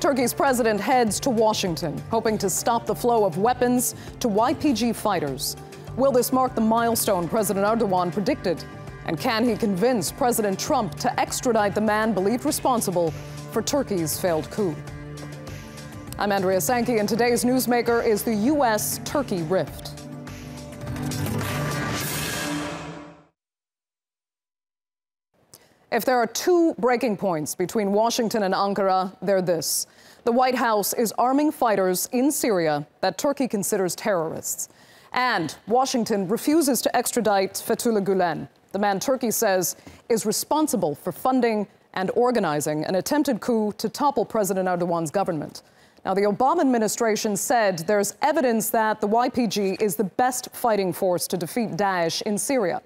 Turkey's president heads to Washington, hoping to stop the flow of weapons to YPG fighters. Will this mark the milestone President Erdogan predicted? And can he convince President Trump to extradite the man believed responsible for Turkey's failed coup? I'm Andrea Sankey, and today's Newsmaker is the U.S.-Turkey rift. If there are two breaking points between Washington and Ankara, they're this. The White House is arming fighters in Syria that Turkey considers terrorists. And Washington refuses to extradite Fethullah Gulen, the man Turkey says is responsible for funding and organizing an attempted coup to topple President Erdogan's government. Now, the Obama administration said there's evidence that the YPG is the best fighting force to defeat Daesh in Syria,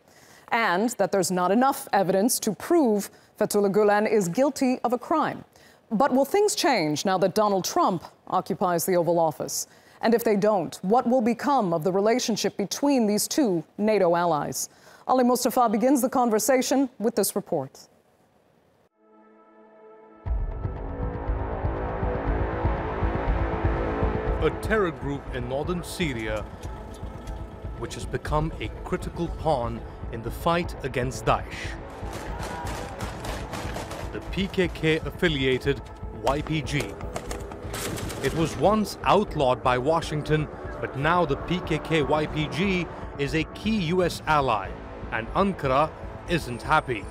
and that there's not enough evidence to prove Fethullah Gulen is guilty of a crime. But will things change now that Donald Trump occupies the Oval Office? And if they don't, what will become of the relationship between these two NATO allies? Ali Mustafa begins the conversation with this report. A terror group in northern Syria, which has become a critical pawn in the fight against Daesh. The PKK-affiliated YPG. It was once outlawed by Washington, but now the PKK-YPG is a key US ally, and Ankara isn't happy.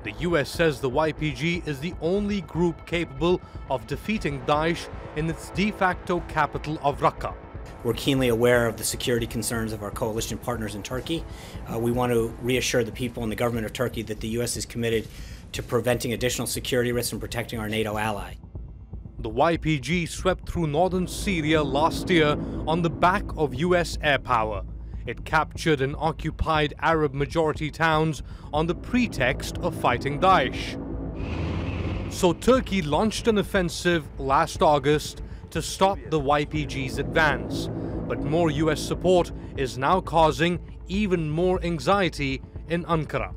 The US says the YPG is the only group capable of defeating Daesh in its de facto capital of Raqqa. We're keenly aware of the security concerns of our coalition partners in Turkey. We want to reassure the people and the government of Turkey that the U.S. is committed to preventing additional security risks and protecting our NATO ally. The YPG swept through northern Syria last year on the back of U.S. air power. It captured and occupied Arab-majority towns on the pretext of fighting Daesh. So Turkey launched an offensive last August to stop the YPG's advance. But more US support is now causing even more anxiety in Ankara.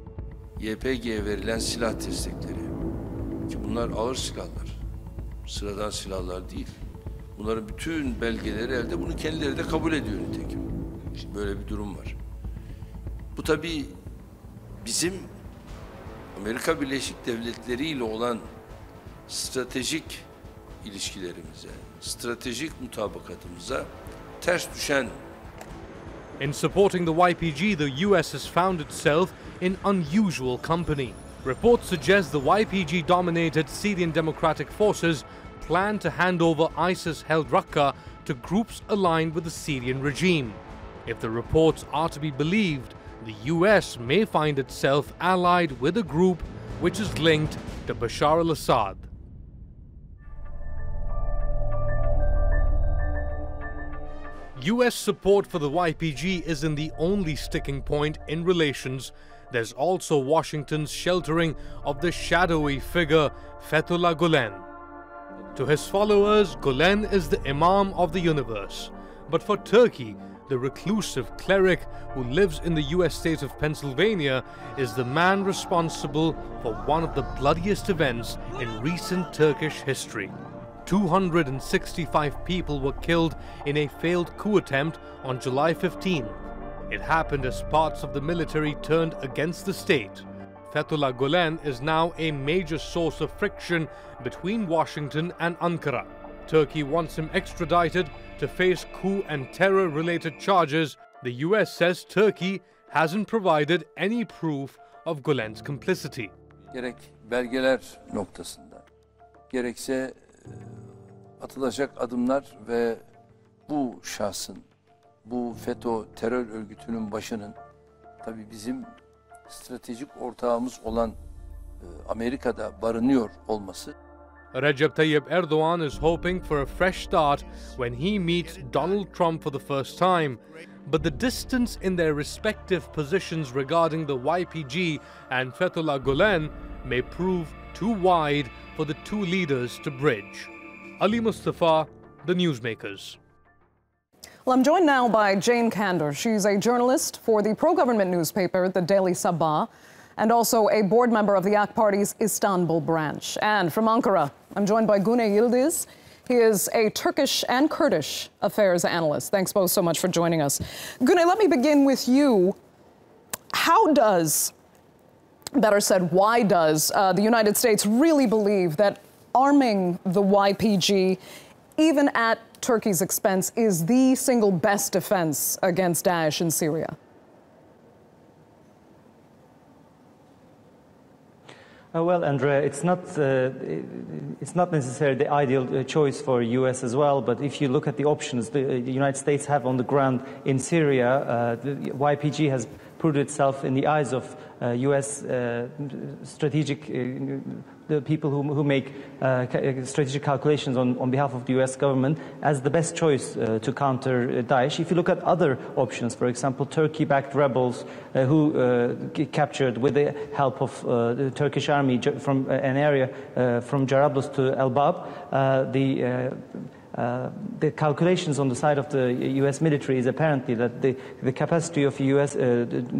YPG'ye verilen silah destekleri, ki bunlar ağır silahlar, sıradan silahlar değil. Bunların bütün belgeleri elde, bunu kendileri de kabul ediyor nitekim. Şimdi böyle bir durum var. Bu tabii bizim Amerika Birleşik Devletleri ile olan stratejik ilişkilerimize, stratejik mutabakatımıza ters düşen. In supporting the YPG, the US has found itself in unusual company. Reports suggest the YPG-dominated Syrian Democratic Forces plan to hand over ISIS-held Raqqa to groups aligned with the Syrian regime. If the reports are to be believed, the US may find itself allied with a group which is linked to Bashar al-Assad. US support for the YPG isn't the only sticking point in relations. There's also Washington's sheltering of the shadowy figure Fethullah Gulen. To his followers, Gulen is the Imam of the universe. But for Turkey, the reclusive cleric who lives in the US state of Pennsylvania is the man responsible for one of the bloodiest events in recent Turkish history. 265 people were killed in a failed coup attempt on July 15. It happened as parts of the military turned against the state. Fethullah Gulen is now a major source of friction between Washington and Ankara. Turkey wants him extradited to face coup and terror-related charges. The US says Turkey hasn't provided any proof of Gulen's complicity. Gerek belgeler noktasında, gerekse atılacak adımlar ve bu şahsın, bu FETÖ terör örgütünün başının tabii bizim stratejik ortağımız olan Amerika'da barınıyor olması. Recep Tayyip Erdogan is hoping for a fresh start when he meets Donald Trump for the first time. But the distance in their respective positions regarding the YPG and Fethullah Gulen may prove too wide for the two leaders to bridge. Ali Mustafa, the Newsmakers. Well, I'm joined now by Jane Kander. She's a journalist for the pro-government newspaper, the Daily Sabah. and also a board member of the AK Party's Istanbul branch. And from Ankara, I'm joined by Güney Yıldız. He is a Turkish and Kurdish affairs analyst. Thanks both so much for joining us. Güney, let me begin with you. How does, better said, why does the United States really believe that arming the YPG, even at Turkey's expense, is the single best defense against Daesh in Syria? Well, Andrea, it's not necessarily the ideal choice for U.S. as well, but if you look at the options the United States have on the ground in Syria, the YPG has proved itself in the eyes of U.S. strategic the people who make strategic calculations on behalf of the U.S. government as the best choice to counter Daesh. If you look at other options, for example, Turkey-backed rebels who captured with the help of the Turkish army from an area from Jarablus to Elbab, the calculations on the side of the U.S. military is apparently that the capacity of U.S.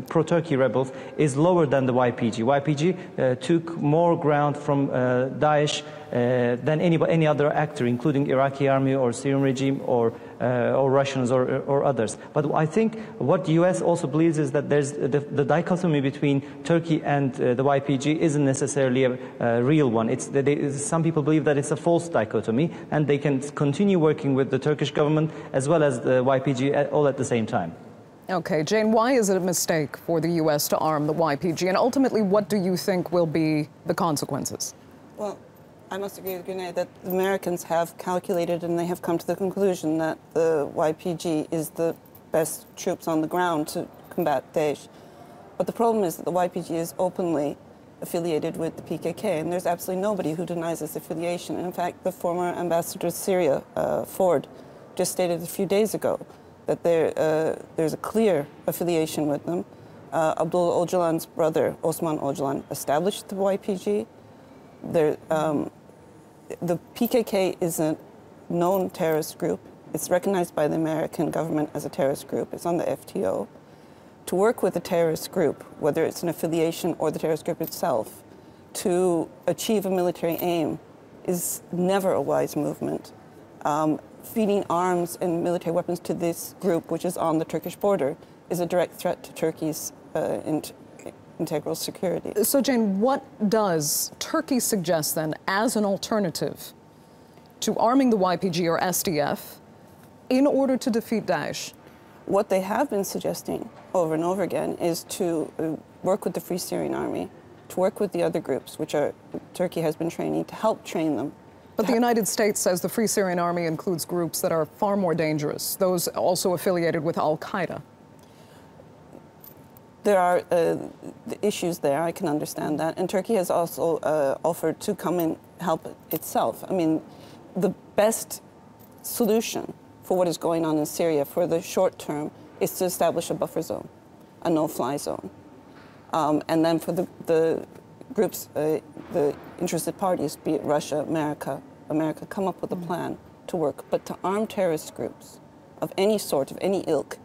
pro-Turkey rebels is lower than the YPG. YPG took more ground from Daesh than any other actor, including Iraqi army or Syrian regime or Russians or others. But I think what the U.S. also believes is that there's the dichotomy between Turkey and the YPG isn't necessarily a real one. Some people believe that it's a false dichotomy, and they can continue working with the Turkish government as well as the YPG all at the same time. Okay, Jane, why is it a mistake for the U.S. to arm the YPG? And ultimately, what do you think will be the consequences? Well, I must agree with Güney that the Americans have calculated and they have come to the conclusion that the YPG is the best troops on the ground to combat Daesh. But the problem is that the YPG is openly affiliated with the PKK, and there's absolutely nobody who denies this affiliation. And in fact, the former ambassador to Syria, Ford, just stated a few days ago that there's a clear affiliation with them. Abdullah Öcalan's brother, Osman Öcalan, established the YPG. The PKK is a known terrorist group. It's recognized by the American government as a terrorist group. It's on the FTO. To work with a terrorist group, whether it's an affiliation or the terrorist group itself, to achieve a military aim is never a wise movement. Feeding arms and military weapons to this group, which is on the Turkish border, is a direct threat to Turkey's integral security. So, Jane, what does Turkey suggest then as an alternative to arming the YPG or SDF in order to defeat Daesh? What they have been suggesting over and over again is to work with the Free Syrian Army, to work with the other groups, which Turkey has been training, to help train them. But the United States says the Free Syrian Army includes groups that are far more dangerous, those also affiliated with al-Qaeda. There are issues there, I can understand that. And Turkey has also offered to come and help itself. I mean, the best solution for what is going on in Syria for the short term is to establish a buffer zone, a no-fly zone. And then for the groups, the interested parties, be it Russia, America, come up with a plan to work. But to arm terrorist groups of any sort, of any ilk,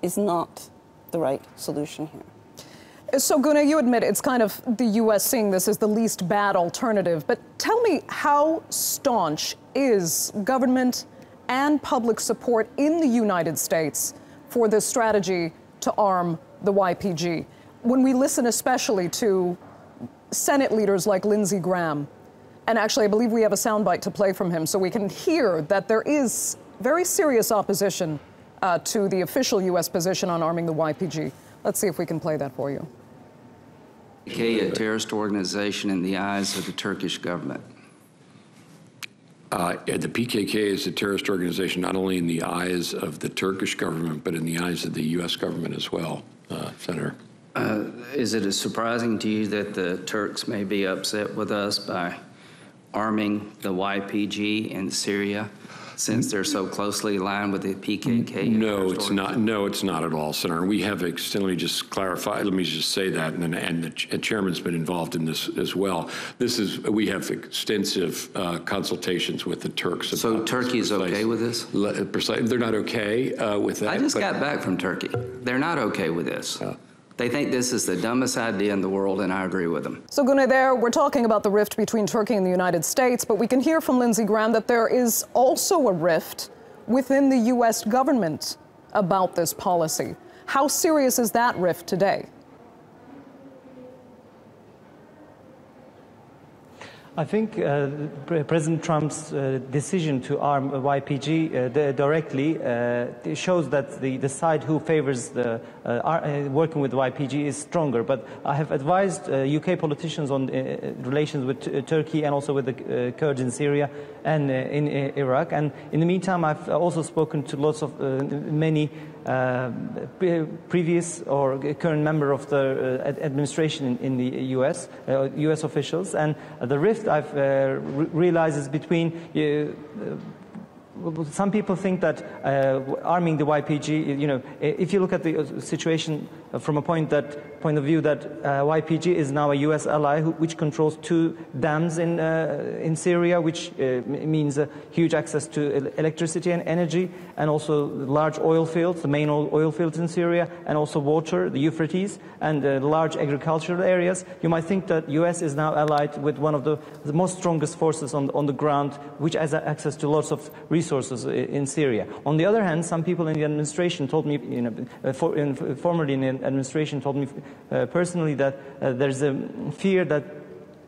is not the right solution here. So, Güney, you admit it's kind of the U.S. seeing this as the least bad alternative, but tell me, how staunch is government and public support in the United States for this strategy to arm the YPG? When we listen especially to Senate leaders like Lindsey Graham, and actually I believe we have a soundbite to play from him so we can hear that there is very serious opposition to the official U.S. position on arming the YPG. Let's see if we can play that for you. PKK, a terrorist organization in the eyes of the Turkish government. The PKK is a terrorist organization not only in the eyes of the Turkish government, but in the eyes of the U.S. government as well, Senator. Is it surprising to you that the Turks may be upset with us by arming the YPG in Syria, since they're so closely aligned with the PKK? No, it's not. No, it's not at all, Senator. We have extensively just clarified. Let me just say that, and the chairman's been involved in this as well. We have extensive consultations with the Turks. So Turkey's okay with this? They're not okay with that. I just got back from Turkey. They're not okay with this. They think this is the dumbest idea in the world, and I agree with them. So, Gunay, there, we're talking about the rift between Turkey and the United States, but we can hear from Lindsey Graham that there is also a rift within the U.S. government about this policy. How serious is that rift today? I think President Trump's decision to arm YPG directly shows that the side who favors working with YPG is stronger. But I have advised UK politicians on relations with Turkey and also with the Kurds in Syria and in Iraq. And in the meantime, I've also spoken to lots of many previous or current member of the administration in the U.S. U.S. officials, and the rift I've realized is between some people think that arming the YPG, if you look at the situation from a point of view that YPG is now a U.S. ally which controls 2 dams in Syria, which means huge access to electricity and energy, and also large oil fields, the main oil fields in Syria, and also water, the Euphrates, and large agricultural areas. You might think that U.S. is now allied with one of the most strongest forces on the ground, which has access to lots of resources in Syria. On the other hand, some people in the administration told me, formerly in the administration told me personally that there's a fear that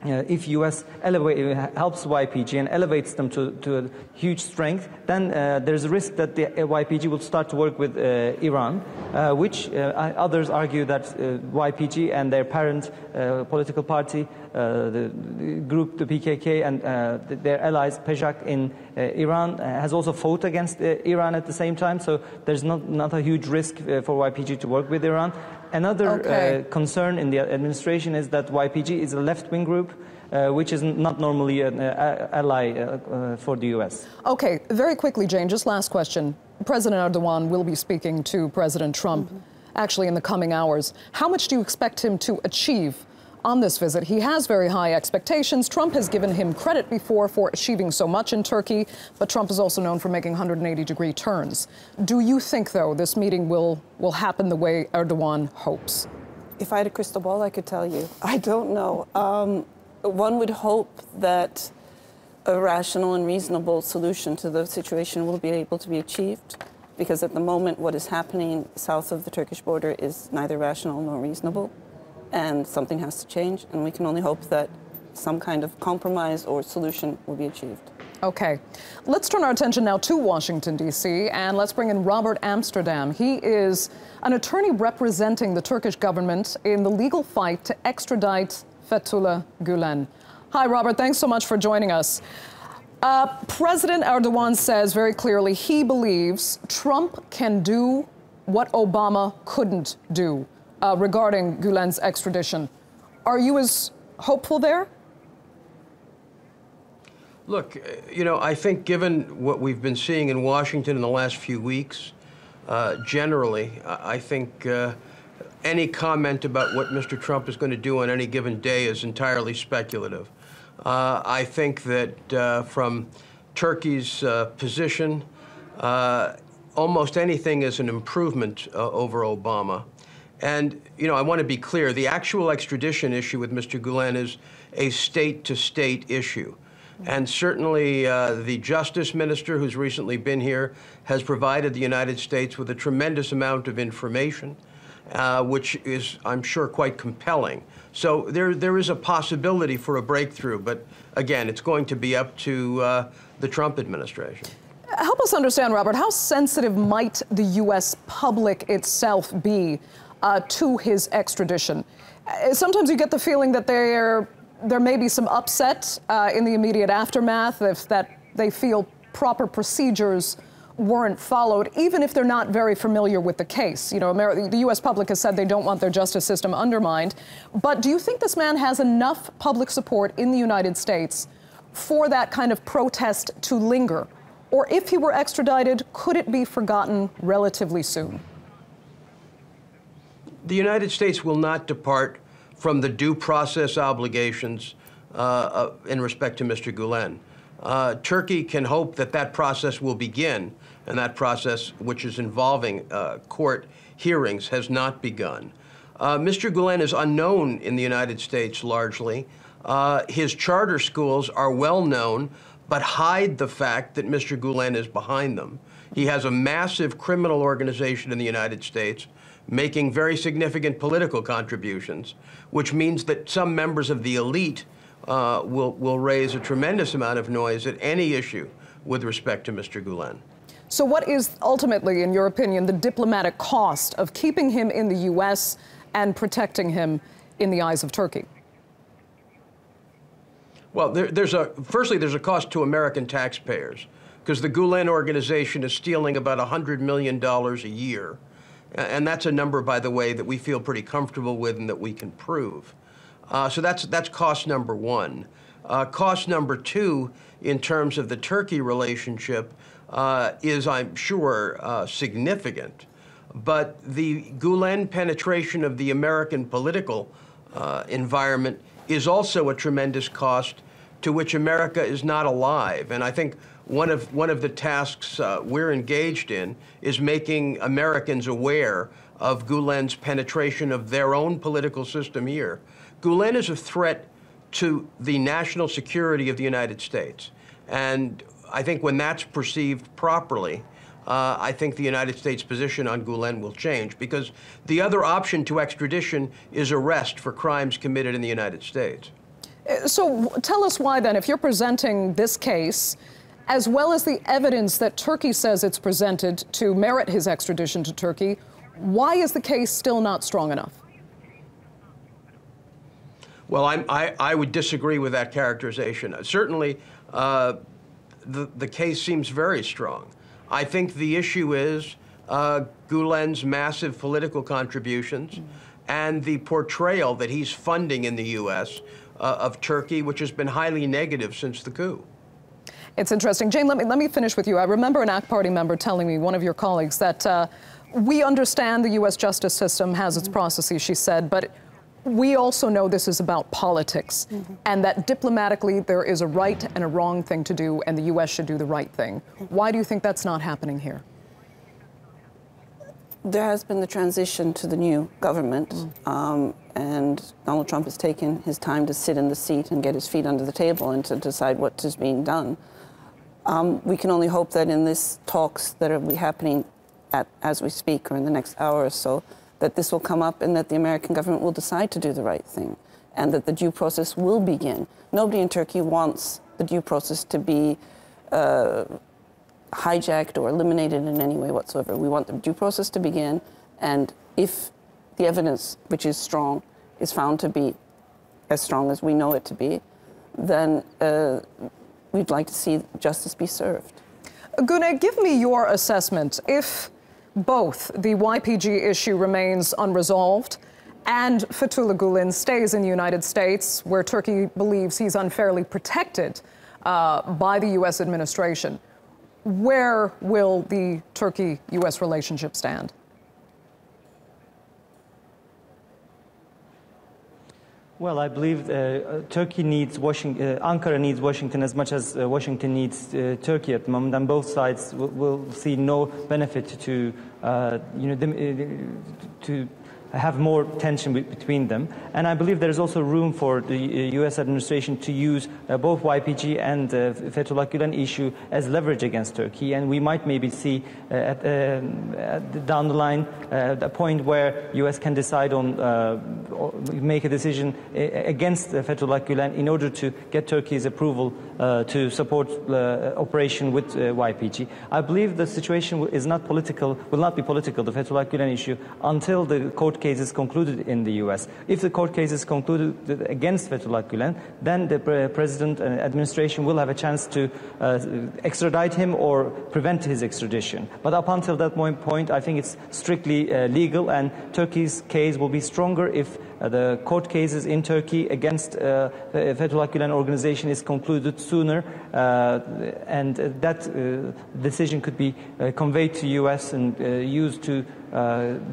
if U.S. helps YPG and elevates them to a huge strength, then there's a risk that the YPG will start to work with Iran, which others argue that YPG and their parent political party, the group, the PKK, and their allies, PEJAK in Iran, has also fought against Iran at the same time. So there's not a huge risk for YPG to work with Iran. Another concern in the administration is that YPG is a left-wing group, which is not normally an ally for the U.S. Okay, very quickly, Jane, just last question. President Erdogan will be speaking to President Trump, actually in the coming hours. How much do you expect him to achieve on this visit? He has very high expectations. Trump has given him credit before for achieving so much in Turkey, but Trump is also known for making 180-degree turns. Do you think, though, this meeting will happen the way Erdogan hopes? If I had a crystal ball, I could tell you. I don't know. One would hope that a rational and reasonable solution to the situation will be able to be achieved, because at the moment what is happening south of the Turkish border is neither rational nor reasonable. And something has to change, and we can only hope that some kind of compromise or solution will be achieved. Okay. Let's turn our attention now to Washington, D.C., and let's bring in Robert Amsterdam. He is an attorney representing the Turkish government in the legal fight to extradite Fethullah Gülen. Hi, Robert. Thanks so much for joining us. President Erdogan says very clearly he believes Trump can do what Obama couldn't do regarding Gülen's extradition. Are you as hopeful there? Look, I think given what we've been seeing in Washington in the last few weeks, generally, I think any comment about what Mr. Trump is going to do on any given day is entirely speculative. I think that from Turkey's position, almost anything is an improvement over Obama. And, I want to be clear, the actual extradition issue with Mr. Gülen is a state-to-state issue. And certainly the Justice Minister, who's recently been here, has provided the United States with a tremendous amount of information, which is, I'm sure, quite compelling. So there is a possibility for a breakthrough, but again, it's going to be up to the Trump administration. Help us understand, Robert, how sensitive might the U.S. public itself be to his extradition? Sometimes you get the feeling that there may be some upset in the immediate aftermath, that they feel proper procedures weren't followed, even if they're not very familiar with the case. The U.S. public has said they don't want their justice system undermined. But do you think this man has enough public support in the United States for that kind of protest to linger? Or if he were extradited, could it be forgotten relatively soon? The United States will not depart from the due process obligations in respect to Mr. Gülen. Turkey can hope that that process will begin, and that process, which is involving court hearings, has not begun. Mr. Gulen is unknown in the United States largely. His charter schools are well known, but hide the fact that Mr. Gulen is behind them. He has a massive criminal organization in the United States, making very significant political contributions, which means that some members of the elite will raise a tremendous amount of noise at any issue with respect to Mr. Gulen. So what is ultimately, in your opinion, the diplomatic cost of keeping him in the U.S. and protecting him in the eyes of Turkey? Well, firstly, there's a cost to American taxpayers, because the Gulen organization is stealing about $100 million a year. And that's a number, by the way, that we feel pretty comfortable with and that we can prove. So that's cost number one. Cost number two, in terms of the Turkey relationship, is, I'm sure, significant. But the Gulen penetration of the American political environment is also a tremendous cost to which America is not alive. And I think one of the tasks we're engaged in is making Americans aware of Gulen's penetration of their own political system here. Gulen is a threat to the national security of the United States. And I think when that's perceived properly, I think the United States position on Gulen will change, because the other option to extradition is arrest for crimes committed in the United States. So tell us why, then, if you're presenting this case, as well as the evidence that Turkey says it's presented to merit his extradition to Turkey, why is the case still not strong enough? Well, I would disagree with that characterization. Certainly, the case seems very strong. I think the issue is Gulen's massive political contributions and the portrayal that he's funding in the U.S. Of Turkey, which has been highly negative since the coup. It's interesting. Jane, let me finish with you. I remember an AK Party member telling me, one of your colleagues, that we understand the U.S. justice system has its processes, she said, but we also know this is about politics, and that diplomatically there is a right and a wrong thing to do, and the U.S. should do the right thing. Why do you think that's not happening here? There has been the transition to the new government, and Donald Trump has taken his time to sit in the seat and get his feet under the table and to decide what is being done. We can only hope that in these talks that will be happening as we speak or in the next hour or so, that this will come up and that the American government will decide to do the right thing and that the due process will begin. Nobody in Turkey wants the due process to be hijacked or eliminated in any way whatsoever. We want the due process to begin, and if the evidence, which is strong, is found to be as strong as we know it to be, then we'd like to see justice be served. Gune, give me your assessment. If both the YPG issue remains unresolved and Fethullah Gulen stays in the United States, where Turkey believes he's unfairly protected by the U.S. administration, where will the Turkey-U.S. relationship stand? Well, I believe Turkey needs Washington, Ankara needs Washington as much as Washington needs Turkey at the moment, and both sides will see no benefit to, to have more tension between them. And I believe there is also room for the U.S. administration to use both YPG and Fethullah Gulen issue as leverage against Turkey. And we might maybe see down the line a point where U.S. can decide on, make a decision against Fethullah Gulen in order to get Turkey's approval to support operation with YPG. I believe the situation is not political, will not be political, the Fethullah Gulen issue, until the court case is concluded in the U.S. If the court case is concluded against Fethullah Gulen, then the president and administration will have a chance to extradite him or prevent his extradition. But up until that point, I think it's strictly legal, and Turkey's case will be stronger if the court cases in Turkey against Fethullah Gulen organization is concluded sooner, and that decision could be conveyed to U.S. and used to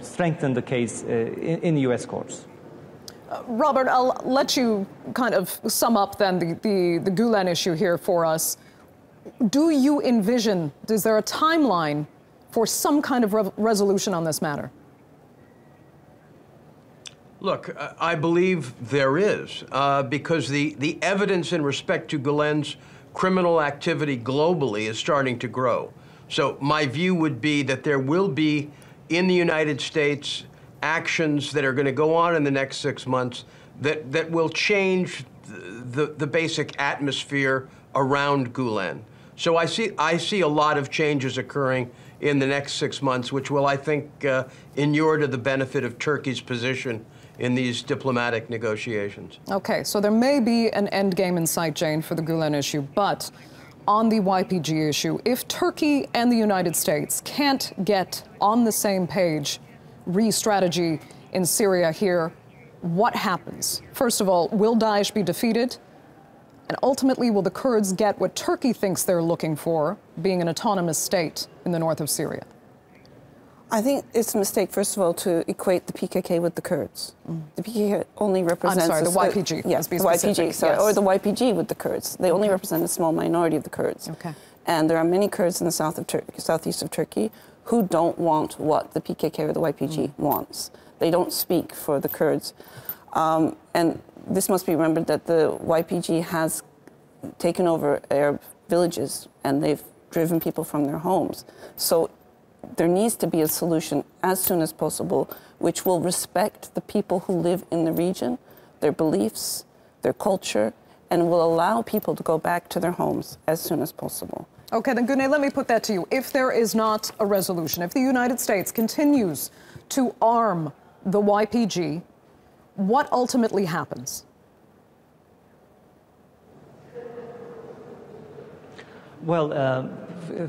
strengthen the case in U.S. courts. Robert, I'll let you kind of sum up then the Gulen issue here for us. Do you envision, is there a timeline for some kind of resolution on this matter? Look, I believe there is, because the evidence in respect to Gülen's criminal activity globally is starting to grow. So my view would be that there will be, in the United States, actions that are going to go on in the next 6 months that will change the basic atmosphere around Gülen. So I see a lot of changes occurring in the next 6 months, which will, I think, inure to the benefit of Turkey's position in these diplomatic negotiations. Okay, so there may be an end game in sight, Jane, for the Gülen issue, but on the YPG issue, if Turkey and the United States can't get on the same page, re-strategy in Syria here, what happens? First of all, will Daesh be defeated? And ultimately, will the Kurds get what Turkey thinks they're looking for, being an autonomous state in the north of Syria? I think it's a mistake, first of all, to equate the PKK with the Kurds. The PKK only represents... I'm sorry, the YPG. Yes, the YPG, sorry, yes. Or the YPG with the Kurds. They only represent a small minority of the Kurds. Okay. And there are many Kurds in the southeast of Turkey who don't want what the PKK or the YPG wants. They don't speak for the Kurds. And this must be remembered that the YPG has taken over Arab villages and they've driven people from their homes. So there needs to be a solution as soon as possible which will respect the people who live in the region, their beliefs, their culture, and will allow people to go back to their homes as soon as possible. Okay, then Güney, let me put that to you. If there is not a resolution, if the United States continues to arm the YPG, what ultimately happens? Well,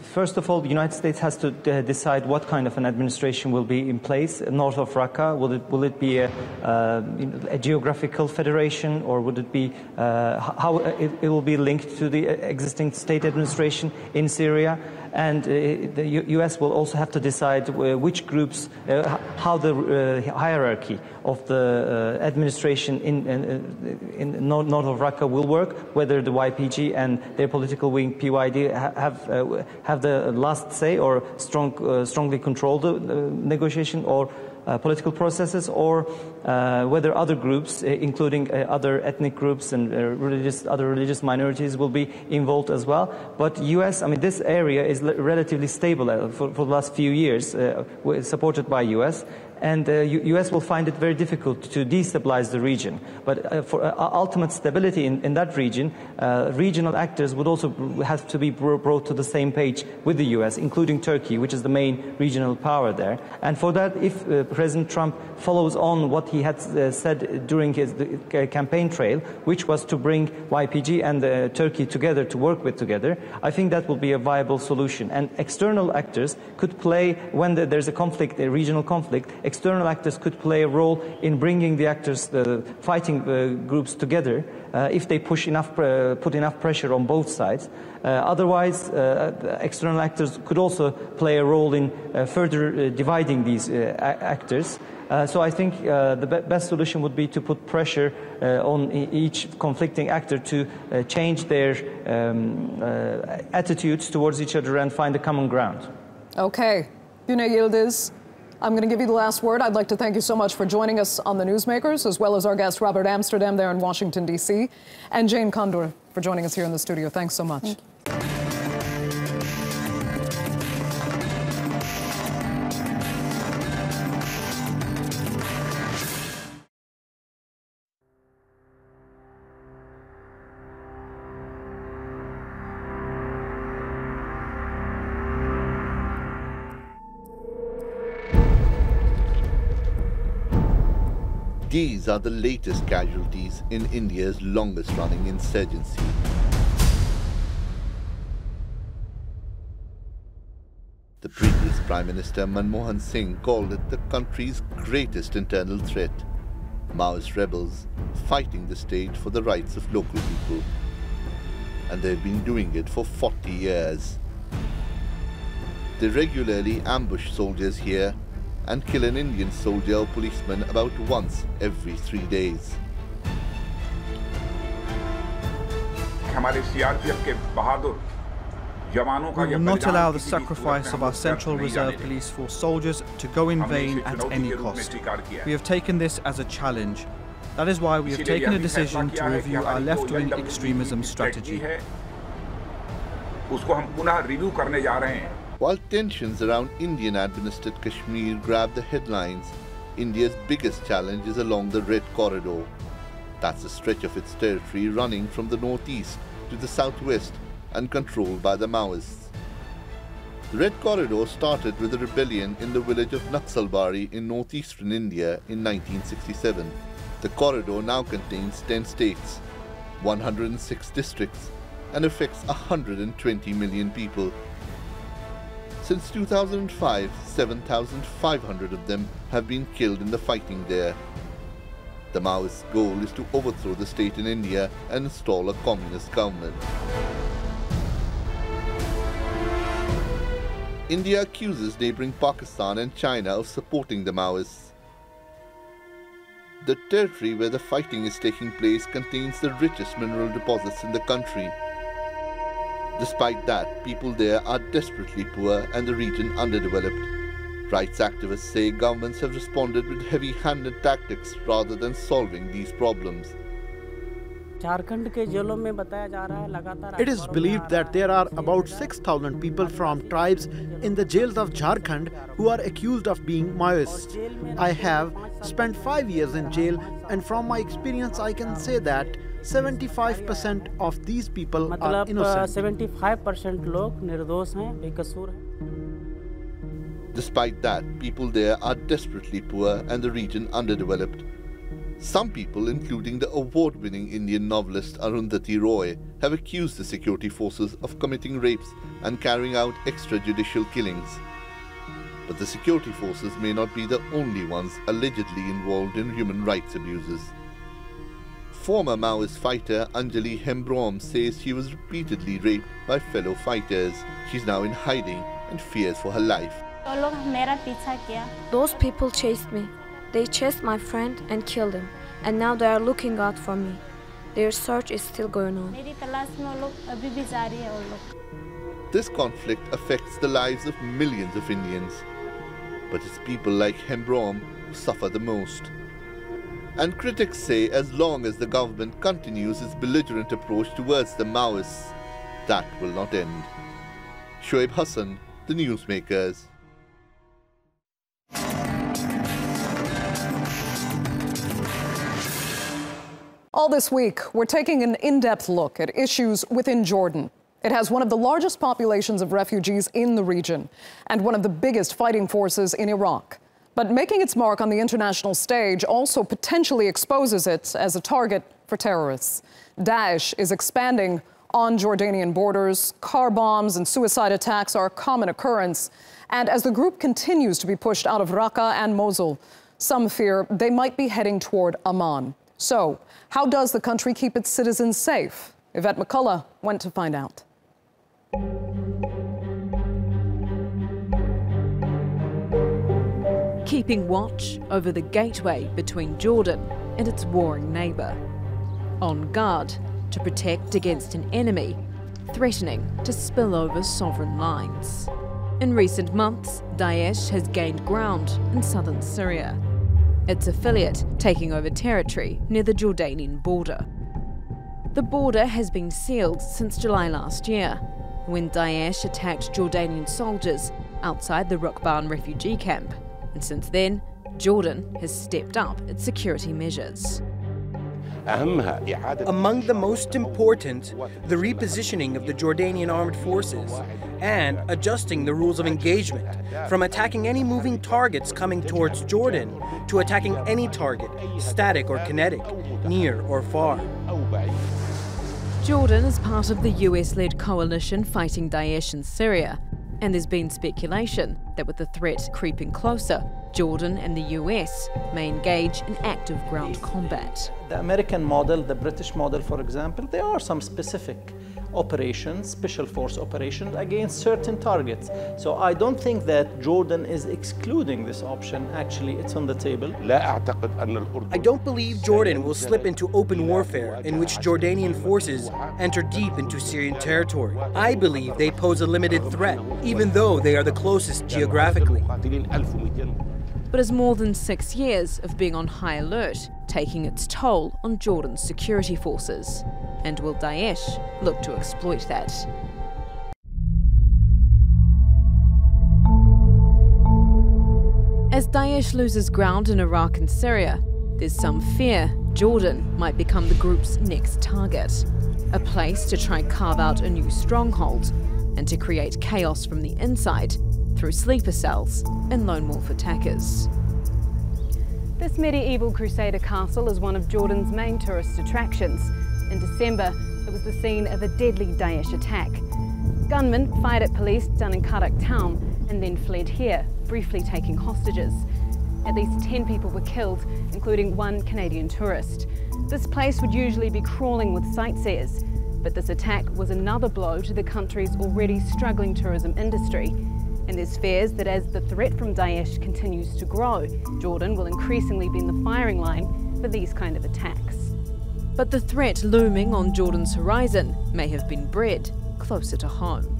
first of all, the United States has to decide what kind of an administration will be in place north of Raqqa. Will it be a geographical federation, or would it be how it will be linked to the existing state administration in Syria? And the U.S. will also have to decide which groups, how the hierarchy of the administration in north of Raqqa will work, whether the YPG and their political wing PYD have the last say or strongly control the negotiation or political processes, or whether other groups, including other ethnic groups and other religious minorities, will be involved as well. But U.S., I mean, this area is relatively stable for the last few years, supported by U.S., and U.S. will find it very difficult to destabilize the region. But for ultimate stability in that region, regional actors would also have to be brought to the same page with the U.S., including Turkey, which is the main regional power there. And for that, if President Trump follows on what he had said during his campaign trail, which was to bring YPG and Turkey together to work with together, I think that will be a viable solution. And external actors could play, when there's a conflict, a regional conflict, external actors could play a role in bringing the actors, the fighting groups together, if they put enough pressure on both sides. Otherwise, external actors could also play a role in further dividing these actors. So I think the best solution would be to put pressure on each conflicting actor to change their attitudes towards each other and find a common ground. Okay. Güney Yildiz, I'm going to give you the last word. I'd like to thank you so much for joining us on the Newsmakers, as well as our guest Robert Amsterdam there in Washington, D.C., and Jane Condor for joining us here in the studio. Thanks so much. These are the latest casualties in India's longest-running insurgency. The previous Prime Minister Manmohan Singh called it the country's greatest internal threat. Maoist rebels fighting the state for the rights of local people. And they've been doing it for 40 years. They regularly ambush soldiers here and kill an Indian soldier or policeman about once every 3 days. हमारे CRPF के बहादुर We will not allow the sacrifice of our Central Reserve Police Force soldiers to go in vain at any cost. We have taken this as a challenge. That is why we have taken a decision to review our left-wing extremism strategy. While tensions around Indian-administered Kashmir grab the headlines, India's biggest challenge is along the Red Corridor. That's a stretch of its territory running from the northeast to the southwest and controlled by the Maoists. The Red Corridor started with a rebellion in the village of Naxalbari in northeastern India in 1967. The corridor now contains 10 states, 106 districts, and affects 120 million people. Since 2005, 7,500 of them have been killed in the fighting there. The Maoists' goal is to overthrow the state in India and install a communist government. India accuses neighboring Pakistan and China of supporting the Maoists. The territory where the fighting is taking place contains the richest mineral deposits in the country. Despite that, people there are desperately poor and the region underdeveloped. Rights activists say governments have responded with heavy-handed tactics rather than solving these problems. It is believed that there are about 6,000 people from tribes in the jails of Jharkhand who are accused of being Maoists. I have spent 5 years in jail, and from my experience I can say that 75% of these people are innocent. Despite that, people there are desperately poor and the region underdeveloped. Some people, including the award-winning Indian novelist Arundhati Roy, have accused the security forces of committing rapes and carrying out extrajudicial killings. But the security forces may not be the only ones allegedly involved in human rights abuses. Former Maoist fighter Anjali Hembrom says she was repeatedly raped by fellow fighters. She's now in hiding and fears for her life. Those people chased me. They chased my friend and killed him, and now they are looking out for me. Their search is still going on. This conflict affects the lives of millions of Indians, but it's people like Hembrom who suffer the most. And critics say as long as the government continues its belligerent approach towards the Maoists, that will not end. Shoaib Hassan, The Newsmakers. All this week, we're taking an in-depth look at issues within Jordan. It has one of the largest populations of refugees in the region and one of the biggest fighting forces in Iraq. But making its mark on the international stage also potentially exposes it as a target for terrorists. Daesh is expanding on Jordanian borders. Car bombs and suicide attacks are a common occurrence. And as the group continues to be pushed out of Raqqa and Mosul, some fear they might be heading toward Amman. So, how does the country keep its citizens safe? Yvette McCullough went to find out. Keeping watch over the gateway between Jordan and its warring neighbour. On guard to protect against an enemy threatening to spill over sovereign lines. In recent months, Daesh has gained ground in southern Syria, its affiliate taking over territory near the Jordanian border. The border has been sealed since July last year, when Daesh attacked Jordanian soldiers outside the Rukban refugee camp, and since then, Jordan has stepped up its security measures. Among the most important, the repositioning of the Jordanian armed forces and adjusting the rules of engagement from attacking any moving targets coming towards Jordan to attacking any target, static or kinetic, near or far. Jordan is part of the US-led coalition fighting Daesh in Syria, and there's been speculation that with the threat creeping closer, Jordan and the US may engage in active ground combat. The American model, the British model, for example, there are some specific operations, special force operations against certain targets. So I don't think that Jordan is excluding this option. Actually, it's on the table. I don't believe Jordan will slip into open warfare in which Jordanian forces enter deep into Syrian territory. I believe they pose a limited threat, even though they are the closest geographically. But is more than 6 years of being on high alert taking its toll on Jordan's security forces? And will Daesh look to exploit that? As Daesh loses ground in Iraq and Syria, there's some fear Jordan might become the group's next target, a place to try and carve out a new stronghold and to create chaos from the inside through sleeper cells and lone wolf attackers. This medieval Crusader castle is one of Jordan's main tourist attractions. In December, it was the scene of a deadly Daesh attack. Gunmen fired at police down in Karak town and then fled here, briefly taking hostages. At least 10 people were killed, including one Canadian tourist. This place would usually be crawling with sightseers, but this attack was another blow to the country's already struggling tourism industry. And there's fears that as the threat from Daesh continues to grow, Jordan will increasingly be in the firing line for these kind of attacks. But the threat looming on Jordan's horizon may have been bred closer to home.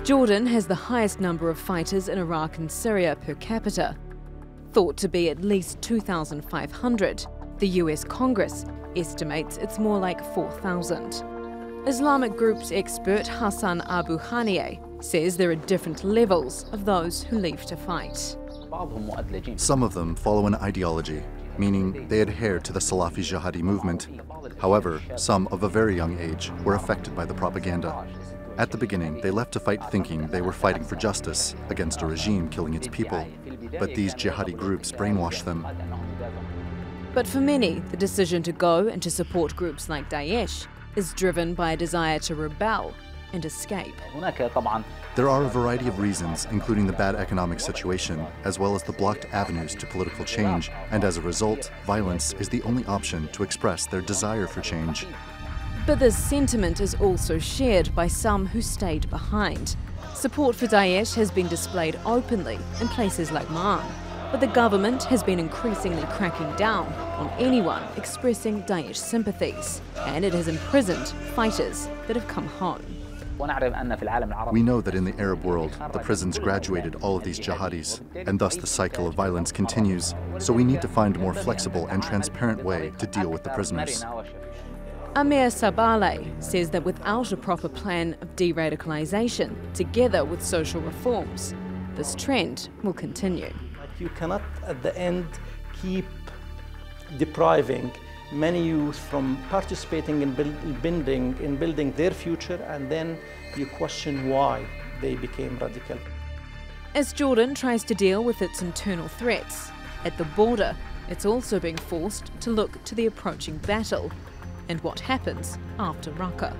Jordan has the highest number of fighters in Iraq and Syria per capita, thought to be at least 2,500. The US Congress estimates it's more like 4,000. Islamic groups expert Hassan Abu Haniyeh says there are different levels of those who leave to fight. Some of them follow an ideology, meaning they adhere to the Salafi jihadi movement. However, some of a very young age were affected by the propaganda. At the beginning, they left to fight thinking they were fighting for justice against a regime killing its people. But these jihadi groups brainwashed them. But for many, the decision to go and to support groups like Daesh is driven by a desire to rebel and escape. There are a variety of reasons, including the bad economic situation, as well as the blocked avenues to political change, and as a result, violence is the only option to express their desire for change. But this sentiment is also shared by some who stayed behind. Support for Daesh has been displayed openly in places like Ma'an, but the government has been increasingly cracking down on anyone expressing Daesh sympathies, and it has imprisoned fighters that have come home. We know that in the Arab world, the prisons graduated all of these jihadis, and thus the cycle of violence continues. So we need to find a more flexible and transparent way to deal with the prisoners. Amir Sabaleh says that without a proper plan of de-radicalization, together with social reforms, this trend will continue. You cannot, at the end, keep depriving many youth from participating in building their future, and then you question why they became radical. As Jordan tries to deal with its internal threats, at the border, it's also being forced to look to the approaching battle and what happens after Raqqa.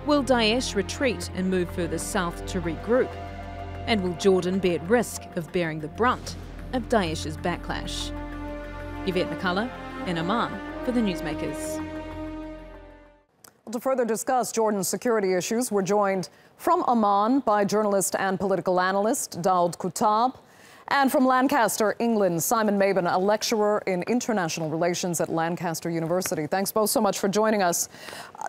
Will Daesh retreat and move further south to regroup? And will Jordan be at risk of bearing the brunt of Daesh's backlash? Yvette McCullough in Amman for the Newsmakers. To further discuss Jordan's security issues, we're joined from Amman by journalist and political analyst Daoud Kuttab, and from Lancaster, England, Simon Mabin, a lecturer in international relations at Lancaster University. Thanks both so much for joining us.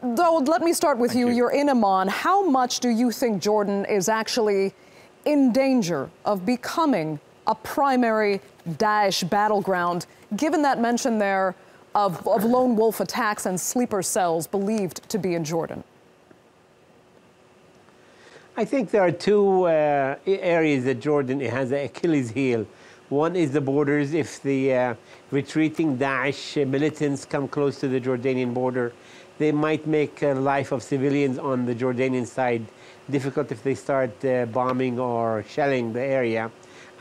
Daoud, let me start with you. You're in Amman. How much do you think Jordan is actually in danger of becoming a primary Daesh battleground, given that mention there of lone wolf attacks and sleeper cells believed to be in Jordan? I think there are two areas that Jordan has an Achilles heel. One is the borders. If the retreating Daesh militants come close to the Jordanian border, they might make life of civilians on the Jordanian side difficult if they start bombing or shelling the area.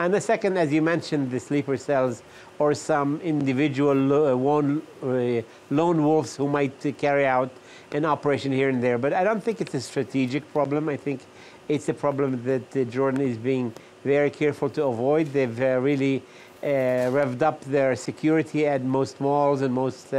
And the second, as you mentioned, the sleeper cells or some individual lone wolves who might carry out an operation here and there. But I don't think it's a strategic problem. I think it's a problem that Jordan is being very careful to avoid. They've really revved up their security at most malls and most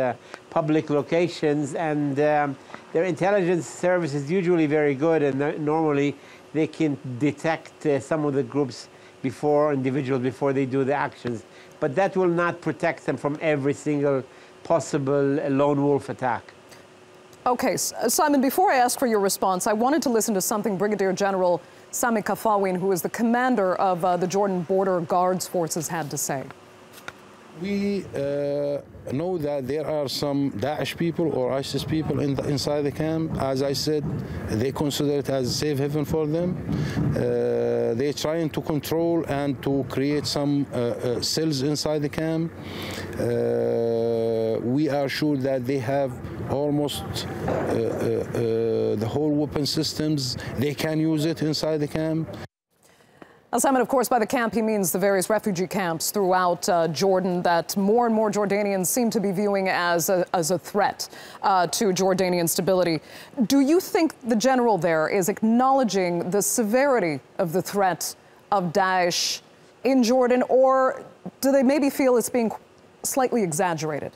public locations, and their intelligence service is usually very good, and normally they can detect some of the groups individuals before they do the actions. But that will not protect them from every single possible lone wolf attack. Okay, Simon, before I ask for your response, I wanted to listen to something Brigadier General Sami Kafawin, who is the commander of the Jordan Border Guards Forces, had to say. We know that there are some Daesh people or ISIS people inside the camp. As I said, they consider it as a safe haven for them. They're trying to control and to create some cells inside the camp. We are sure that they have almost the whole weapon systems. They can use it inside the camp. Simon, of course, by the camp, he means the various refugee camps throughout Jordan that more and more Jordanians seem to be viewing as a threat to Jordanian stability. Do you think the general there is acknowledging the severity of the threat of Daesh in Jordan, or do they maybe feel it's being slightly exaggerated?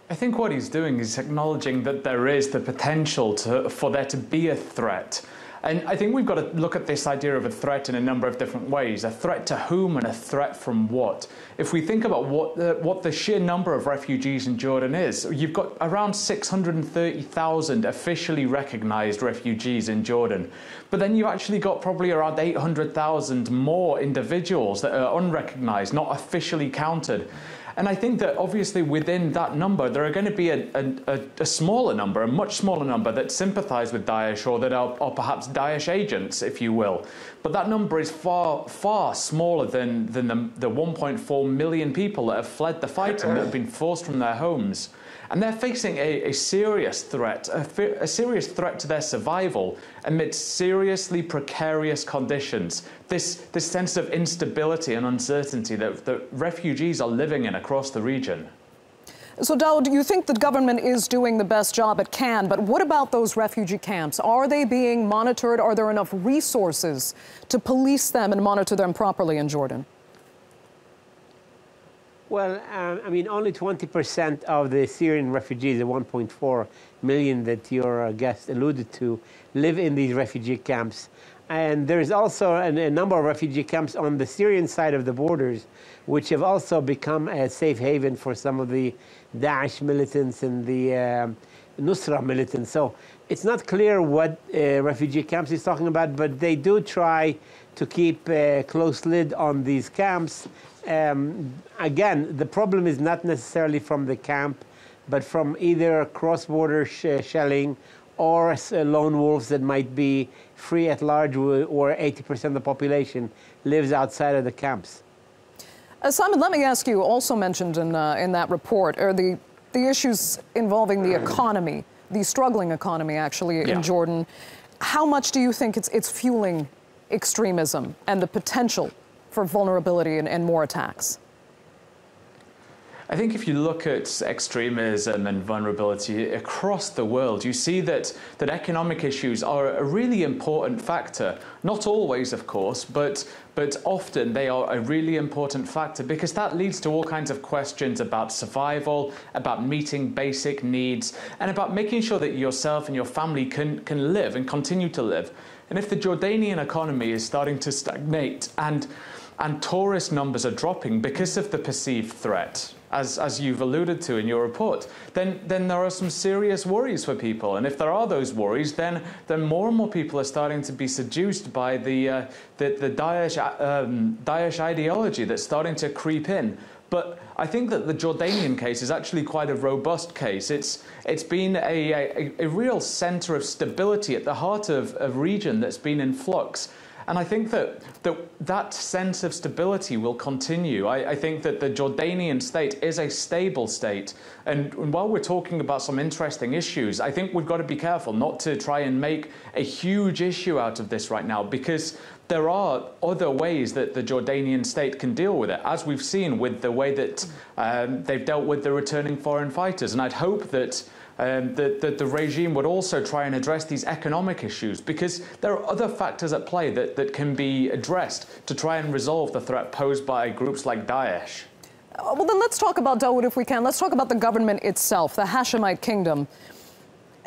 I think what he's doing is acknowledging that there is the potential for there to be a threat. And I think we've got to look at this idea of a threat in a number of different ways. A threat to whom and a threat from what? If we think about what the sheer number of refugees in Jordan is, you've got around 630,000 officially recognized refugees in Jordan. But then you've actually got probably around 800,000 more individuals that are unrecognized, not officially counted. And I think that obviously within that number, there are going to be a smaller number, a much smaller number that sympathize with Daesh or that are perhaps Daesh agents, if you will. But that number is far, far smaller than the 1.4 million people that have fled the fight and that have been forced from their homes. And they're facing a serious threat, a serious threat to their survival amidst seriously precarious conditions. This sense of instability and uncertainty that refugees are living in across the region. So, Daoud, you think the government is doing the best job it can, but what about those refugee camps? Are they being monitored? Are there enough resources to police them and monitor them properly in Jordan? Well, I mean, only 20% of the Syrian refugees, the 1.4 million that your guest alluded to, live in these refugee camps. And there's also a number of refugee camps on the Syrian side of the borders, which have also become a safe haven for some of the Daesh militants and the Nusra militants. So it's not clear what refugee camps he's talking about, but they do try to keep a close lid on these camps. Again, the problem is not necessarily from the camp, but from either cross-border shelling or lone wolves that might be free at large, or 80% of the population lives outside of the camps. Simon, let me ask you, also mentioned in that report are the issues involving the economy, the struggling economy, actually, in Jordan. How much do you think it's fueling extremism and the potential for vulnerability and more attacks? I think if you look at extremism and vulnerability across the world, you see that economic issues are a really important factor. Not always, of course, but often they are a really important factor, because that leads to all kinds of questions about survival, about meeting basic needs, and about making sure that yourself and your family can live and continue to live. And if the Jordanian economy is starting to stagnate and tourist numbers are dropping because of the perceived threat, as you've alluded to in your report, then there are some serious worries for people. And if there are those worries, then more and more people are starting to be seduced by the Daesh ideology that's starting to creep in. But I think that the Jordanian case is actually quite a robust case. It's been a real center of stability at the heart of a region that's been in flux. And I think that sense of stability will continue. I think that the Jordanian state is a stable state. And while we're talking about some interesting issues, I think we've got to be careful not to try and make a huge issue out of this right now, because there are other ways that the Jordanian state can deal with it, as we've seen with the way that they've dealt with the returning foreign fighters. And I'd hope that the regime would also try and address these economic issues, because there are other factors at play that can be addressed to try and resolve the threat posed by groups like Daesh. Well, then let's talk about, Dawood, if we can. Let's talk about the government itself, the Hashemite kingdom.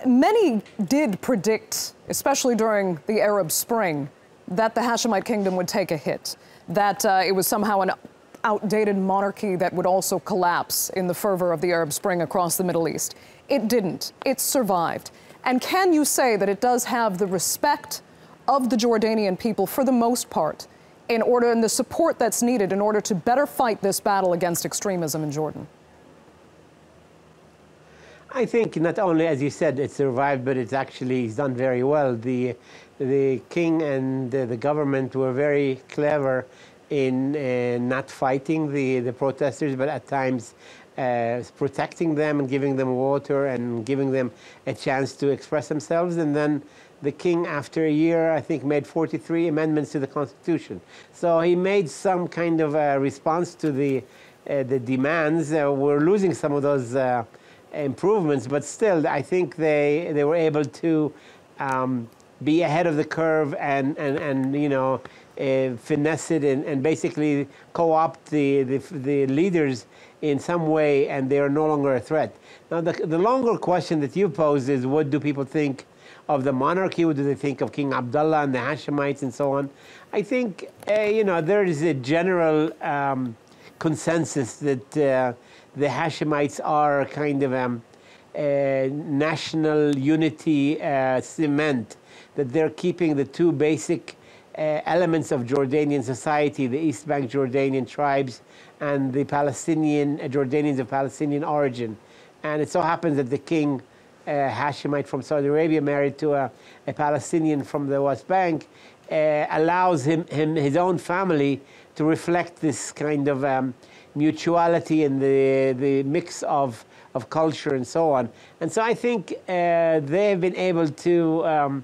Many did predict, especially during the Arab Spring, that the Hashemite kingdom would take a hit, that it was somehow an outdated monarchy that would also collapse in the fervor of the Arab Spring across the Middle East. It didn't. It survived. And can you say that it does have the respect of the Jordanian people for the most part, and the support that's needed in order to better fight this battle against extremism in Jordan? I think not only, as you said, it survived, but it's actually done very well. The king and the government were very clever in not fighting the protesters, but at times protecting them and giving them water and giving them a chance to express themselves. And then the king, after a year, I think, made 43 amendments to the Constitution. So he made some kind of a response to the demands. We're losing some of those improvements, but still, I think they were able to be ahead of the curve and you know, finesse it and basically co-opt the leaders in some way, and they are no longer a threat. Now, the longer question that you posed is, what do people think of the monarchy? What do they think of King Abdullah and the Hashemites and so on? I think, you know, there is a general consensus that the Hashemites are kind of a national unity cement, that they're keeping the two basic elements of Jordanian society, the East Bank Jordanian tribes and the Palestinian Jordanians of Palestinian origin. And it so happens that the king, Hashemite from Saudi Arabia, married to a Palestinian from the West Bank, allows his own family to reflect this kind of mutuality and the mix of culture and so on. And so I think they've been able to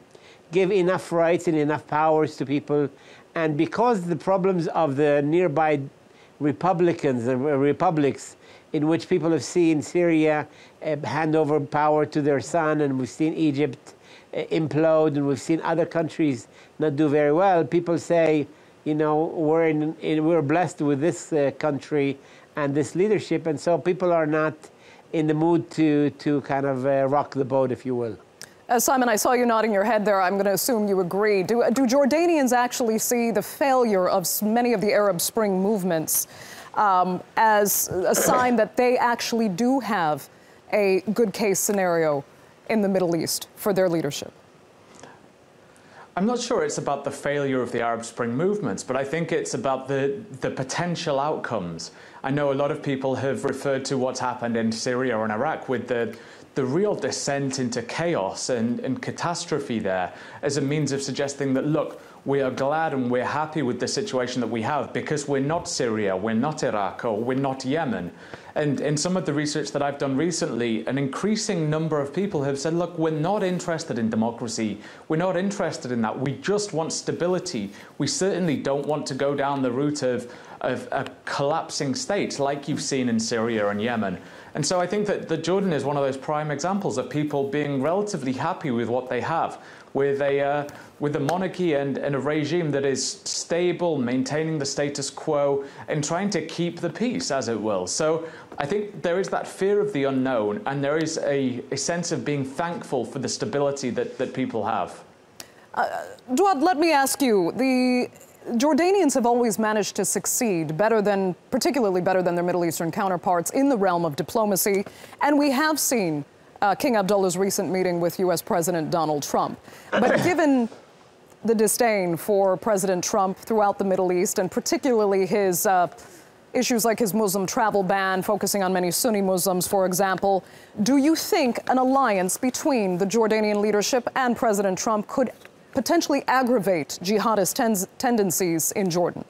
give enough rights and enough powers to people. And because the problems of the nearby republics in which people have seen Syria hand over power to their son, and we've seen Egypt implode, and we've seen other countries not do very well, people say, you know, we're blessed with this country and this leadership, and so people are not in the mood to kind of rock the boat, if you will. Simon, I saw you nodding your head there. I'm going to assume you agree. Do Jordanians actually see the failure of many of the Arab Spring movements as a sign that they actually do have a good case scenario in the Middle East for their leadership? I'm not sure it's about the failure of the Arab Spring movements, but I think it's about the potential outcomes. I know a lot of people have referred to what's happened in Syria and Iraq with the real descent into chaos and catastrophe there as a means of suggesting that, look, we are glad and we're happy with the situation that we have because we're not Syria, we're not Iraq, or we're not Yemen. And in some of the research that I've done recently, an increasing number of people have said, look, we're not interested in democracy. We're not interested in that. We just want stability. We certainly don't want to go down the route of a collapsing state like you've seen in Syria and Yemen. And so I think that Jordan is one of those prime examples of people being relatively happy with what they have, with a monarchy and a regime that is stable, maintaining the status quo, and trying to keep the peace, as it will. So I think there is that fear of the unknown, and there is a sense of being thankful for the stability that people have. Duad, let me ask you, the Jordanians have always managed to succeed particularly better than their Middle Eastern counterparts in the realm of diplomacy, and we have seen King Abdullah's recent meeting with U.S. President Donald Trump. But given the disdain for President Trump throughout the Middle East, and particularly his issues like his Muslim travel ban, focusing on many Sunni Muslims, for example, do you think an alliance between the Jordanian leadership and President Trump could potentially aggravate jihadist tendencies in Jordan?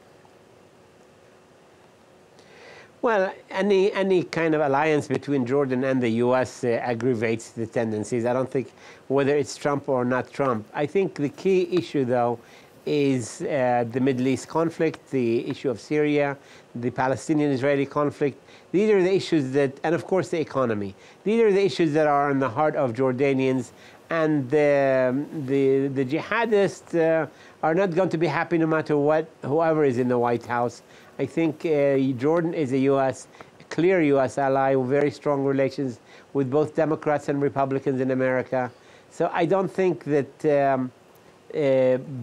Well, any kind of alliance between Jordan and the U.S. Aggravates the tendencies. I don't think whether it's Trump or not Trump. I think the key issue, though, is the Middle East conflict, the issue of Syria, the Palestinian-Israeli conflict. These are the issues that, and of course the economy. These are the issues that are in the heart of Jordanians, and the jihadists are not going to be happy no matter what, whoever is in the White House. I think Jordan is a clear U.S. ally with very strong relations with both Democrats and Republicans in America. So I don't think that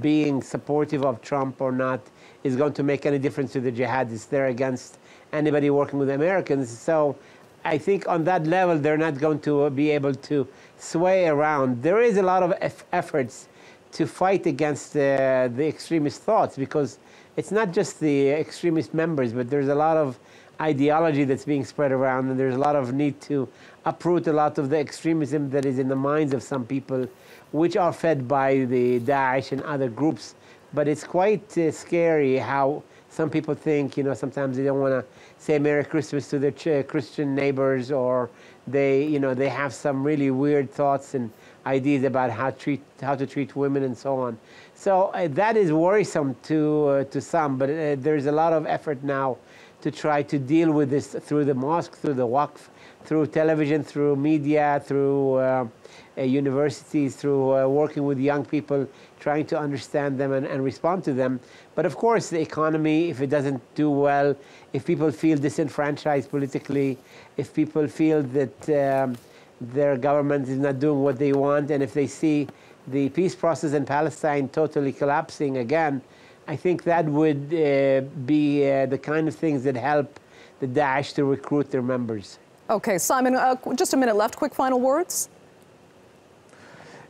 being supportive of Trump or not is going to make any difference to the jihadists. They're against anybody working with Americans. So I think on that level, they're not going to be able to sway around. There is a lot of efforts to fight against the extremist thoughts, because it's not just the extremist members, but there's a lot of ideology that's being spread around, and there's a lot of need to uproot a lot of the extremism that is in the minds of some people, which are fed by the Daesh and other groups. But it's quite scary how some people think, sometimes they don't want to say Merry Christmas to their Christian neighbors, or they have some really weird thoughts and ideas about how to treat women and so on. So that is worrisome to some, but there's a lot of effort now to try to deal with this through the mosque, through the Waqf, through television, through media, through universities, through working with young people, trying to understand them and respond to them. But of course, the economy, if it doesn't do well, if people feel disenfranchised politically, if people feel that their government is not doing what they want, and if they see the peace process in Palestine totally collapsing again, I think that would be the kind of things that help the Daesh to recruit their members. Okay, Simon, just a minute left. Quick final words.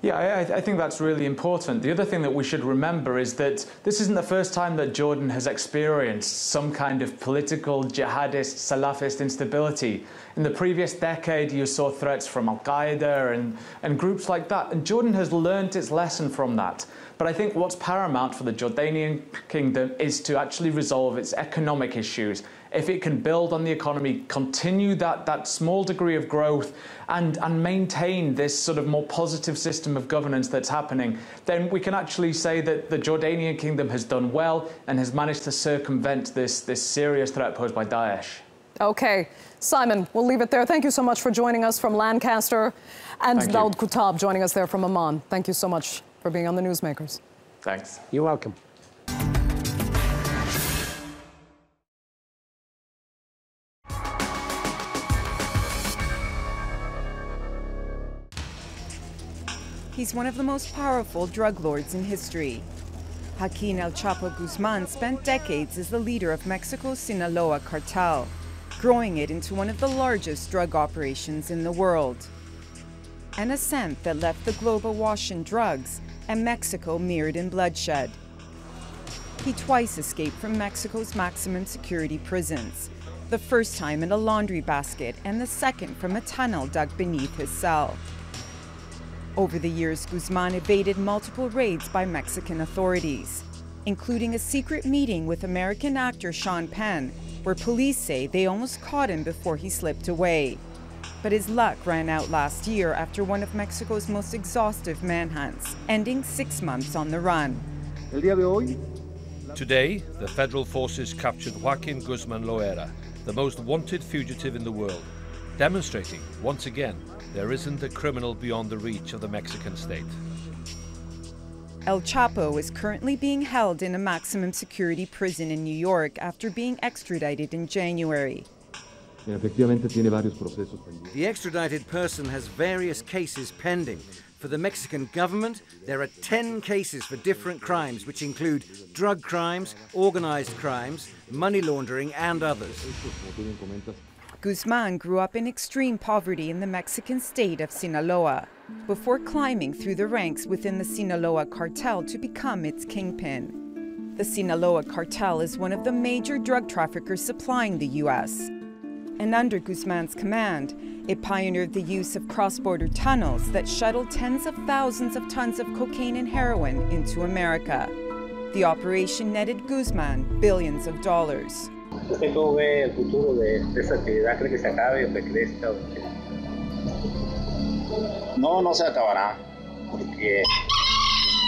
Yeah, I think that's really important. The other thing that we should remember is that this isn't the first time that Jordan has experienced some kind of political, jihadist, Salafist instability. In the previous decade, you saw threats from Al-Qaeda and groups like that, and Jordan has learned its lesson from that. But I think what's paramount for the Jordanian kingdom is to actually resolve its economic issues. If it can build on the economy, continue that small degree of growth, and maintain this sort of more positive system of governance that's happening, then we can actually say that the Jordanian kingdom has done well and has managed to circumvent this serious threat posed by Daesh. Okay, Simon, we'll leave it there. Thank you so much for joining us from Lancaster, and Daoud Kutab joining us there from Amman. Thank you so much for being on the Newsmakers. Thanks. You're welcome. He's one of the most powerful drug lords in history. Joaquin El Chapo Guzman spent decades as the leader of Mexico's Sinaloa cartel, growing it into one of the largest drug operations in the world. An ascent that left the globe awash in drugs and Mexico mirrored in bloodshed. He twice escaped from Mexico's maximum security prisons, the first time in a laundry basket and the second from a tunnel dug beneath his cell. Over the years, Guzman evaded multiple raids by Mexican authorities, including a secret meeting with American actor Sean Penn, where police say they almost caught him before he slipped away. But his luck ran out last year after one of Mexico's most exhaustive manhunts, ending 6 months on the run. Today, the federal forces captured Joaquin Guzman Loera, the most wanted fugitive in the world, demonstrating, once again, there isn't a criminal beyond the reach of the Mexican state. El Chapo is currently being held in a maximum security prison in New York after being extradited in January. The extradited person has various cases pending. For the Mexican government, there are 10 cases for different crimes, which include drug crimes, organized crimes, money laundering, and others. Guzman grew up in extreme poverty in the Mexican state of Sinaloa, before climbing through the ranks within the Sinaloa cartel to become its kingpin. The Sinaloa cartel is one of the major drug traffickers supplying the U.S. and under Guzman's command, it pioneered the use of cross-border tunnels that shuttled tens of thousands of tons of cocaine and heroin into America. The operation netted Guzman billions of dollars. ¿Usted cómo ve el futuro de esa actividad? ¿Cree que se acabe o que crezca? No, no se acabará, porque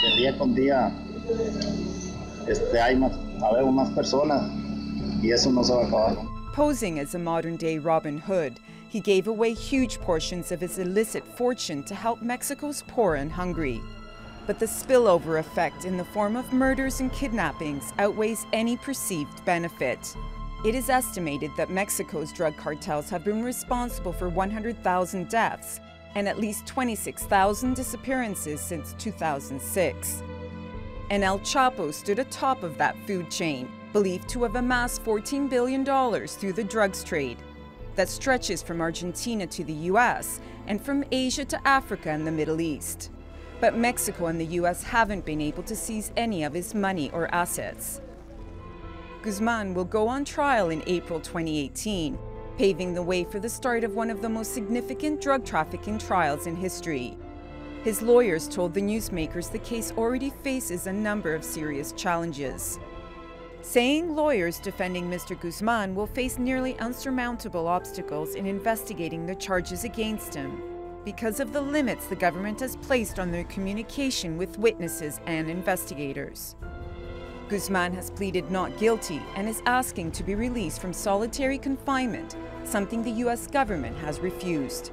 de día con día habemos más personas y eso no se va a acabar. Posing as a modern-day Robin Hood, he gave away huge portions of his illicit fortune to help Mexico's poor and hungry. But the spillover effect in the form of murders and kidnappings outweighs any perceived benefit. It is estimated that Mexico's drug cartels have been responsible for 100,000 deaths and at least 26,000 disappearances since 2006. And El Chapo stood atop of that food chain, believed to have amassed $14 billion through the drugs trade that stretches from Argentina to the US and from Asia to Africa and the Middle East. But Mexico and the US haven't been able to seize any of his money or assets. Guzman will go on trial in April 2018, paving the way for the start of one of the most significant drug trafficking trials in history. His lawyers told the Newsmakers the case already faces a number of serious challenges, saying lawyers defending Mr. Guzman will face nearly unsurmountable obstacles in investigating the charges against him because of the limits the government has placed on their communication with witnesses and investigators. Guzman has pleaded not guilty and is asking to be released from solitary confinement, something the U.S. government has refused.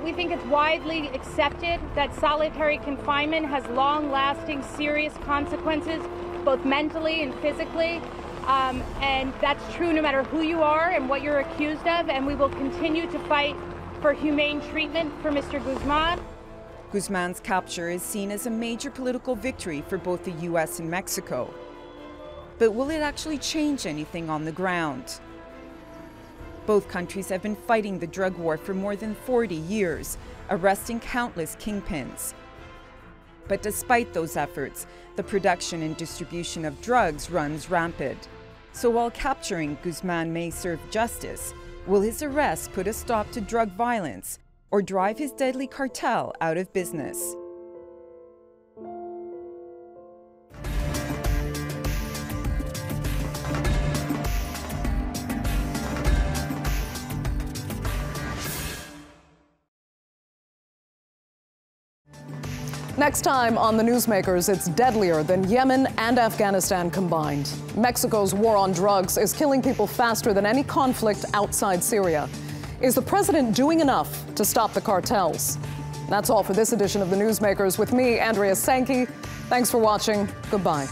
We think it's widely accepted that solitary confinement has long-lasting serious consequences, both mentally and physically. And that's true no matter who you are and what you're accused of, and we will continue to fight for humane treatment for Mr. Guzman. Guzman's capture is seen as a major political victory for both the U.S. and Mexico. But will it actually change anything on the ground? Both countries have been fighting the drug war for more than 40 years, arresting countless kingpins. But despite those efforts, the production and distribution of drugs runs rampant. So while capturing Guzman may serve justice, will his arrest put a stop to drug violence or drive his deadly cartel out of business? Next time on the Newsmakers, it's deadlier than Yemen and Afghanistan combined. Mexico's war on drugs is killing people faster than any conflict outside Syria. Is the president doing enough to stop the cartels? That's all for this edition of the Newsmakers with me, Andrea Sankey. Thanks for watching. Goodbye.